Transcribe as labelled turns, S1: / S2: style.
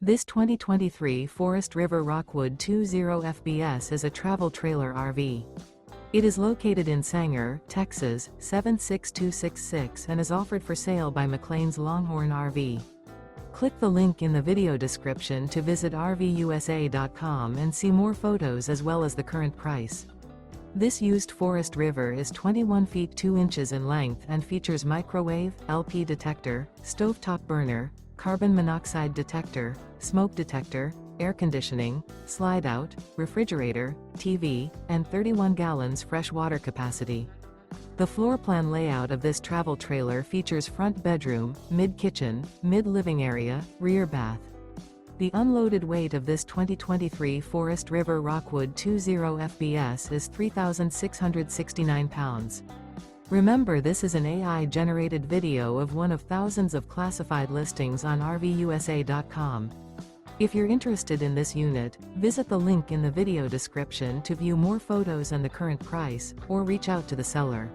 S1: This 2023 Forest River Rockwood 20 FBS is a travel trailer RV. It is located in Sanger, Texas, 76266 and is offered for sale by McClain's Longhorn RV. Click the link in the video description to visit RVUSA.com and see more photos as well as the current price. This used Forest River is 21 feet 2 inches in length and features microwave, LP detector, stovetop burner, carbon monoxide detector, smoke detector, air conditioning, slide-out, refrigerator, TV, and 31 gallons fresh water capacity. The floor plan layout of this travel trailer features front bedroom, mid-kitchen, mid-living area, rear bath. The unloaded weight of this 2023 Forest River Rockwood 20 FBS is 3,669 pounds. Remember, this is an AI-generated video of one of thousands of classified listings on RVUSA.com. If you're interested in this unit, visit the link in the video description to view more photos and the current price, or reach out to the seller.